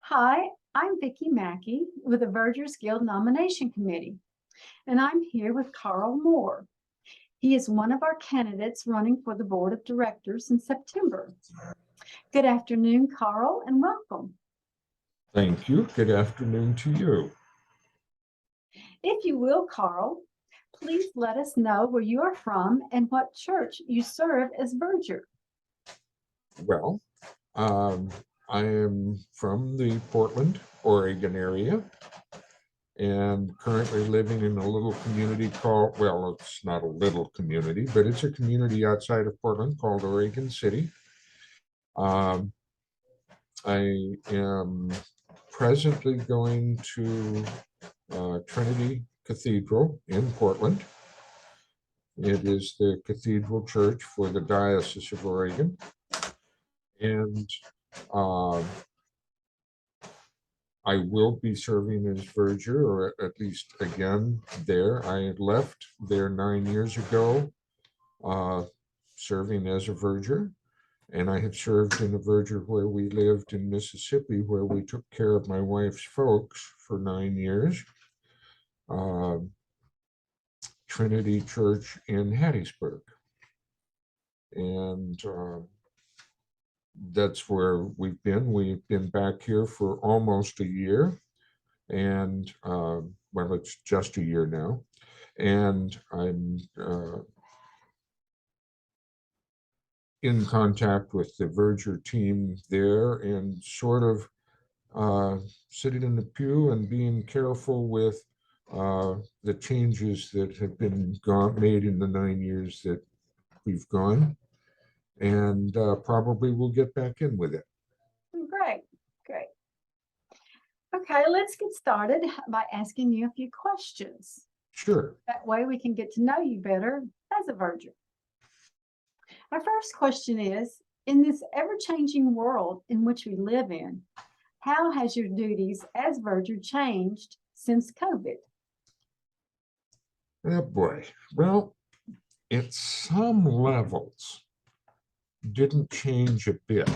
Hi, I'm Vicki Mackey with the Vergers Guild Nomination Committee, and I'm here with Karl Moore. He is one of our candidates running for the Board of Directors in September. Good afternoon, Karl, and welcome. Thank you. Good afternoon to you. If you will, Karl, please let us know where you are from and what church you serve as Verger. Well, I am from the Portland, Oregon area and currently living in a little community called, well, it's not a little community, but it's a community outside of Portland called Oregon City. I am presently going to Trinity Cathedral in Portland. It is the cathedral church for the Diocese of Oregon. And I will be serving as Verger, or at least again there. I had left there 9 years ago, serving as a Verger. And I had served in a Verger where we lived in Mississippi, where we took care of my wife's folks for 9 years. Trinity Church in Hattiesburg. And that's where we've been. We've been back here for almost a year. And well, it's just a year now. And I'm in contact with the Verger team there and sort of sitting in the pew and being careful with the changes that have been made in the 9 years that we've gone. And probably we'll get back in with it. Great, great. Okay, let's get started by asking you a few questions. Sure. That way we can get to know you better as a Verger. Our first question is, in this ever-changing world in which we live in, how has your duties as Verger changed since COVID? Oh boy. Well, at some levels, didn't change a bit.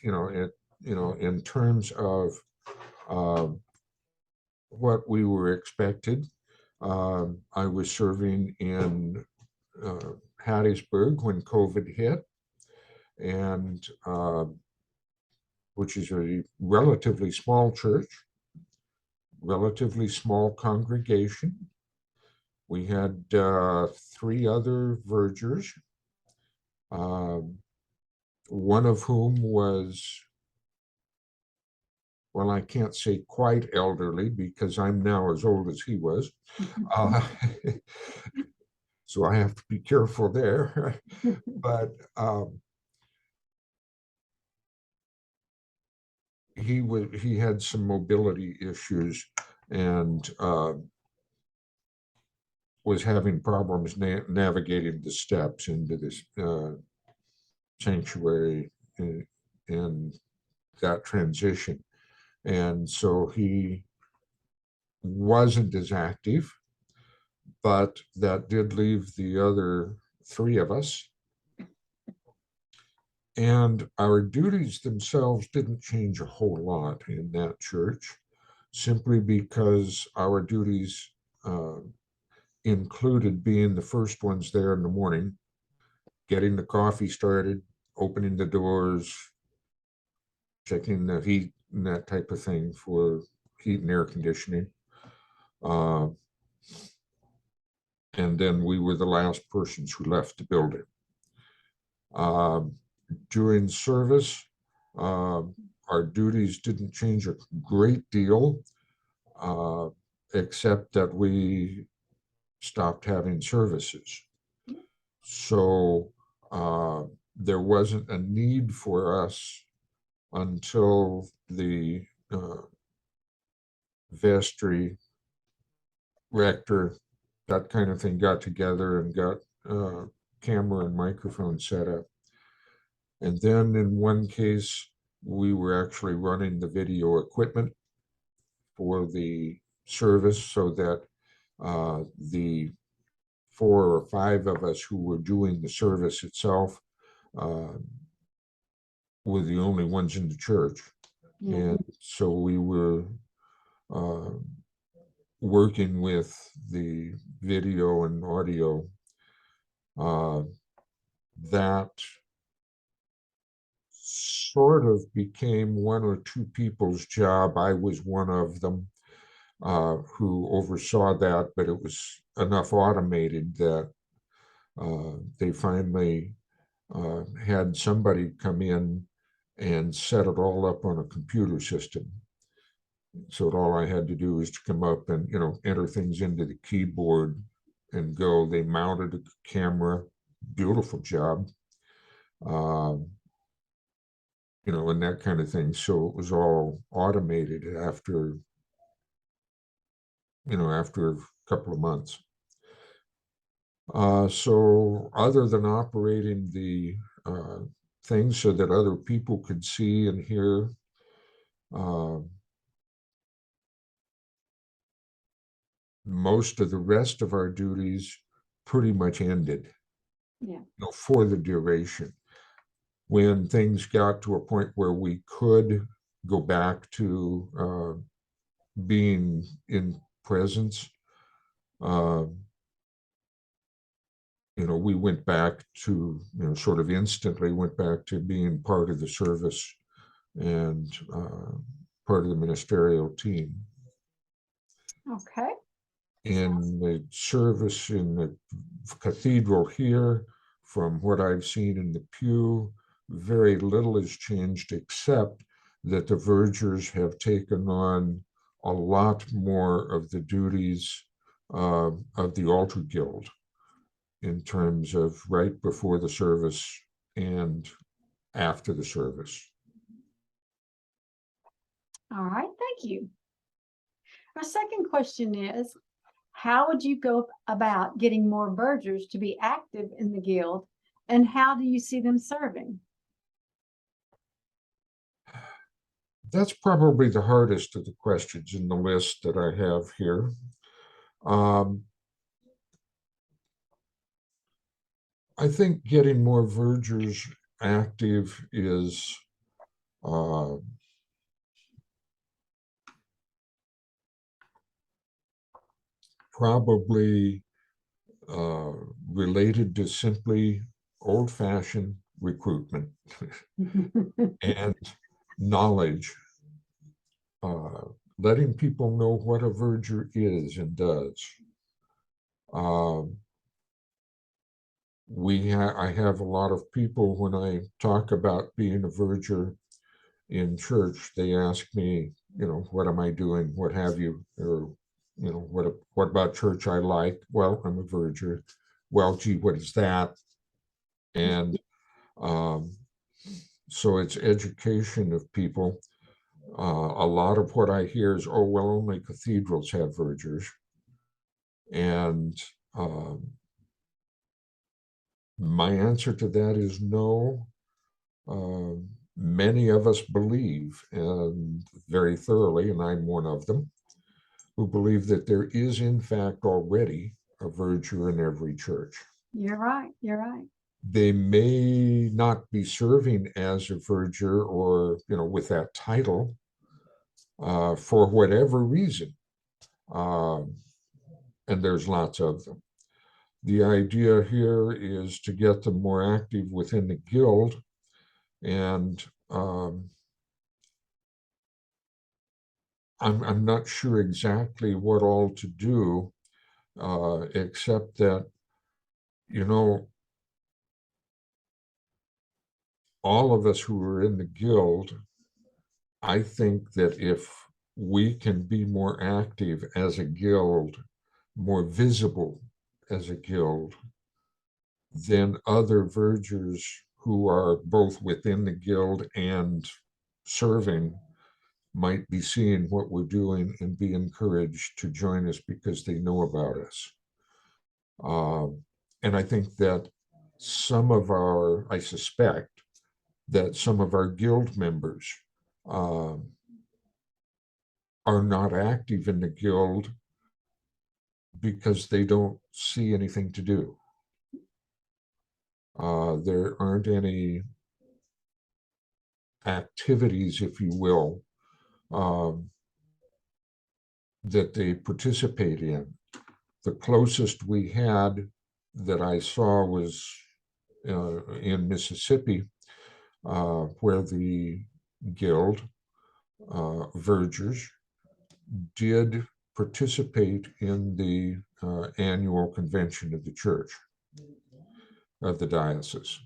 In terms of what we were expected. I was serving in Hattiesburg when COVID hit, and which is a relatively small church, relatively small congregation. We had 3 other Vergers, one of whom was, well, I can't say quite elderly because I'm now as old as he was. So I have to be careful there. But he had some mobility issues and was having problems navigating the steps into this sanctuary and that transition. And so he wasn't as active, but that did leave the other 3 of us. And our duties themselves didn't change a whole lot in that church, simply because our duties included being the first ones there in the morning, getting the coffee started, opening the doors, checking the heat and that type of thing for heat and air conditioning. And then we were the last persons who left the building. During service, our duties didn't change a great deal, except that we stopped having services. So there wasn't a need for us until the vestry, rector, that kind of thing got together and got camera and microphone set up. And then in one case, we were actually running the video equipment for the service so that the 4 or 5 of us who were doing the service itself were the only ones in the church. Yeah. And so we were uh, working with the video and audio. Uh, that sort of became one or two people's job. I was one of them who oversaw that, but it was enough automated that they finally had somebody come in and set it all up on a computer system. So all I had to do was to come up and, enter things into the keyboard and go. They mounted a camera, beautiful job, and that kind of thing. So it was all automated after a couple of months. So other than operating the things so that other people could see and hear, most of the rest of our duties pretty much ended, Yeah. for the duration. When things got to a point where we could go back to being in presence, we went back to, sort of instantly went back to being part of the service and part of the ministerial team. Okay. In the service in the cathedral here, from what I've seen in the pew, very little has changed except that the vergers have taken on a lot more of the duties of the altar guild in terms of right before the service and after the service. All right. Thank you. Our second question is, how would you go about getting more vergers to be active in the guild, and how do you see them serving? That's probably the hardest of the questions in the list that I have here. I think getting more vergers active is probably related to simply old-fashioned recruitment and knowledge, letting people know what a verger is and does. I have a lot of people, when I talk about being a verger in church, they ask me, what am I doing? What have you? Or, what about church I like? Well, I'm a verger. Well, gee, what is that? And so it's education of people. A lot of what I hear is, oh, well, only cathedrals have vergers. And my answer to that is no. Many of us believe, and very thoroughly, and I'm one of them, who believe that there is, in fact, already a verger in every church. You're right. You're right. They may not be serving as a verger or, with that title for whatever reason. And there's lots of them. The idea here is to get them more active within the guild, and I'm not sure exactly what all to do, except that, all of us who are in the guild, I think that if we can be more active as a guild, more visible as a guild, then other vergers who are both within the guild and serving might be seeing what we're doing and be encouraged to join us because they know about us. And I think that I suspect that some of our guild members are not active in the guild because they don't see anything to do. There aren't any activities, if you will, um, that they participate in. The closest we had that I saw was in Mississippi, where the guild, Vergers, did participate in the annual convention of the church, of the diocese.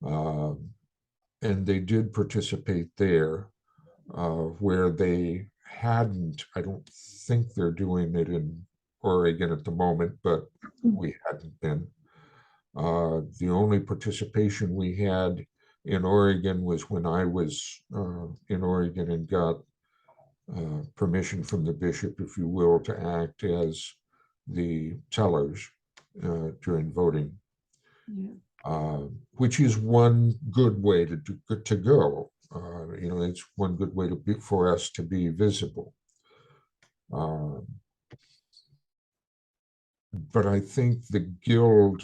And they did participate there, where they hadn't. I don't think they're doing it in Oregon at the moment, but we hadn't been. The only participation we had in Oregon was when I was in Oregon and got permission from the bishop, if you will, to act as the tellers during voting, which is one good way to go. It's one good way for us to be visible. But I think the guild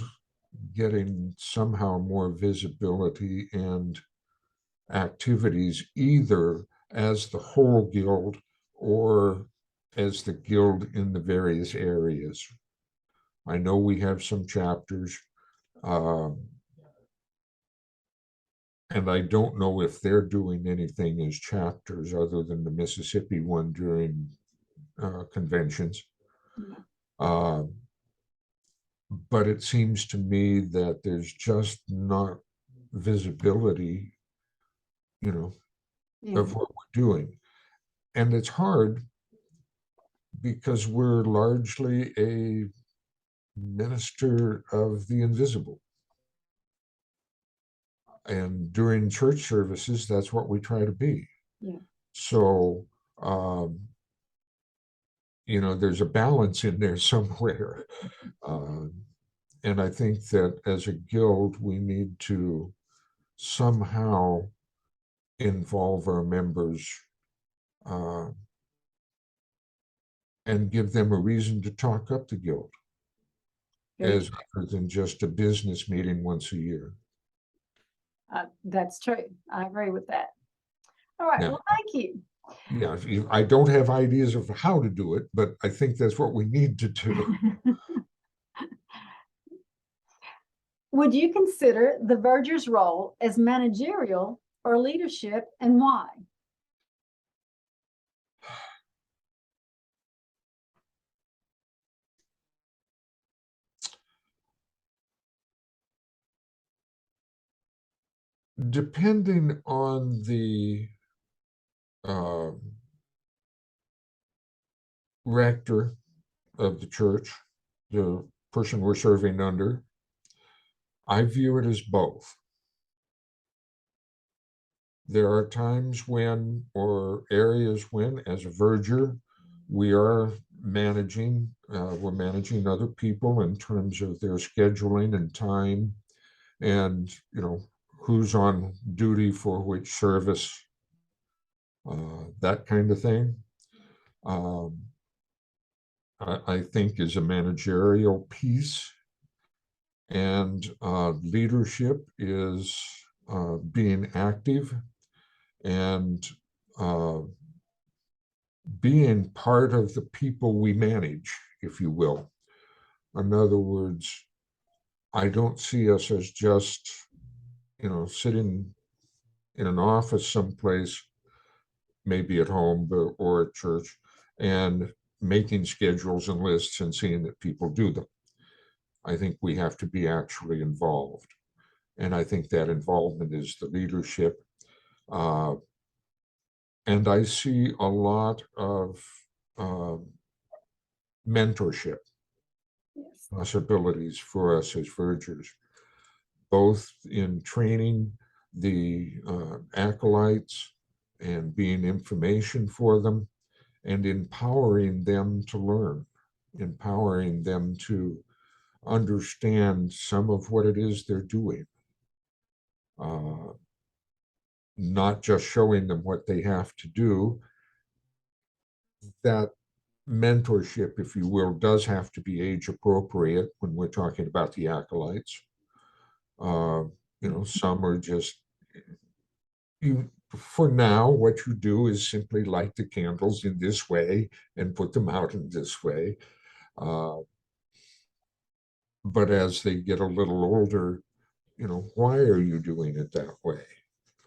getting somehow more visibility and activities, either as the whole guild or as the guild in the various areas. I know we have some chapters, and I don't know if they're doing anything as chapters other than the Mississippi one during conventions. But it seems to me that there's just not visibility, of what we're doing. And it's hard because we're largely a minister of the invisible. And during church services, that's what we try to be. So, there's a balance in there somewhere. And I think that as a guild, we need to somehow involve our members and give them a reason to talk up the guild, as other than just a business meeting once a year. That's true. I agree with that. All right. Well, thank you. Yeah, I don't have ideas of how to do it, but I think that's what we need to do. Would you consider the Vergers role as managerial or leadership, and why? Depending on the rector of the church, the person we're serving under, I view it as both. There are times when, or areas when, as a verger, we are managing, we're managing other people in terms of their scheduling and time, and who's on duty for which service, that kind of thing. I think is a managerial piece, and leadership is being active and being part of the people we manage, if you will. In other words, I don't see us as just, sitting in an office someplace, maybe at home or at church, and making schedules and lists and seeing that people do them. I think we have to be actually involved. And I think that involvement is the leadership. And I see a lot of mentorship possibilities for us as vergers, both in training the acolytes and being information for them, and empowering them to learn, empowering them to understand some of what it is they're doing. Not just showing them what they have to do. That mentorship, if you will, does have to be age appropriate when we're talking about the acolytes. Some are just, for now, what you do is simply light the candles in this way and put them out in this way. But as they get a little older, why are you doing it that way?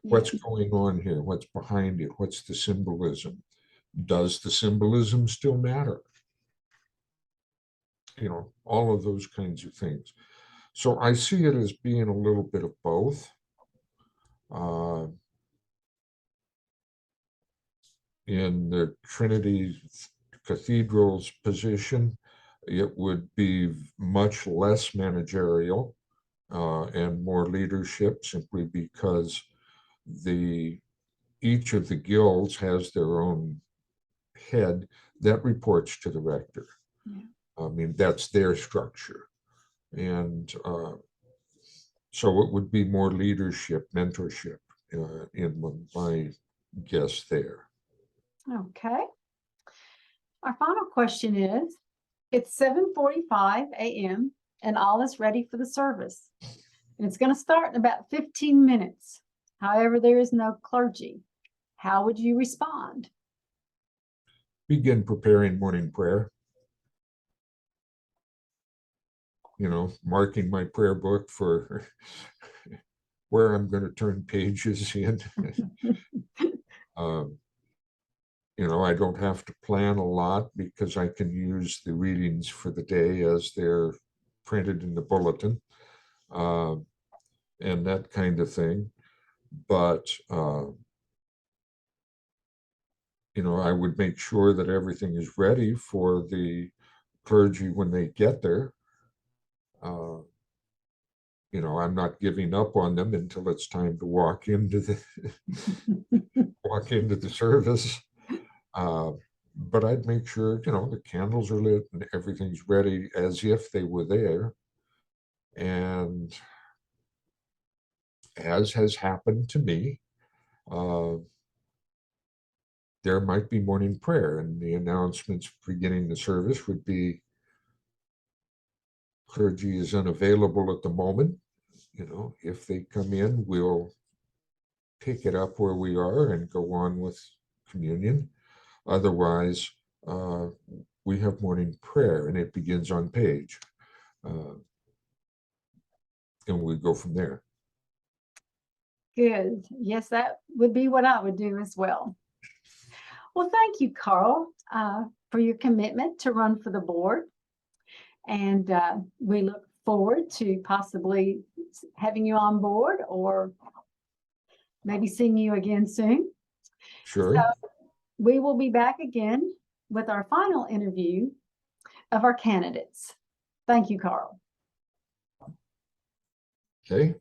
What's Yeah. going on here? What's behind it? What's the symbolism? Does the symbolism still matter? All of those kinds of things. So I see it as being a little bit of both. In the Trinity Cathedral's position, it would be much less managerial and more leadership, simply because each of the guilds has their own head that reports to the rector. Yeah. I mean, that's their structure. And so it would be more leadership, mentorship in my guess there. Okay. Our final question is, it's 7:45 a.m. and all is ready for the service. And it's going to start in about 15 minutes. However, there is no clergy. How would you respond? Begin preparing morning prayer. Marking my prayer book for where I'm going to turn pages in. I don't have to plan a lot because I can use the readings for the day as they're printed in the bulletin, and that kind of thing. But, I would make sure that everything is ready for the clergy when they get there. I'm not giving up on them until it's time to walk into the service. But I'd make sure, the candles are lit and everything's ready as if they were there. And as has happened to me, there might be morning prayer, and the announcements beginning the service would be, clergy is unavailable at the moment. If they come in, we'll pick it up where we are and go on with communion. Otherwise, we have morning prayer, and it begins on page. And we go from there. Good. Yes, that would be what I would do as well. Well, thank you, Karl, for your commitment to run for the board. And we look forward to possibly having you on board or maybe seeing you again soon. Sure. So we will be back again with our final interview of our candidates. Thank you, Karl. Okay.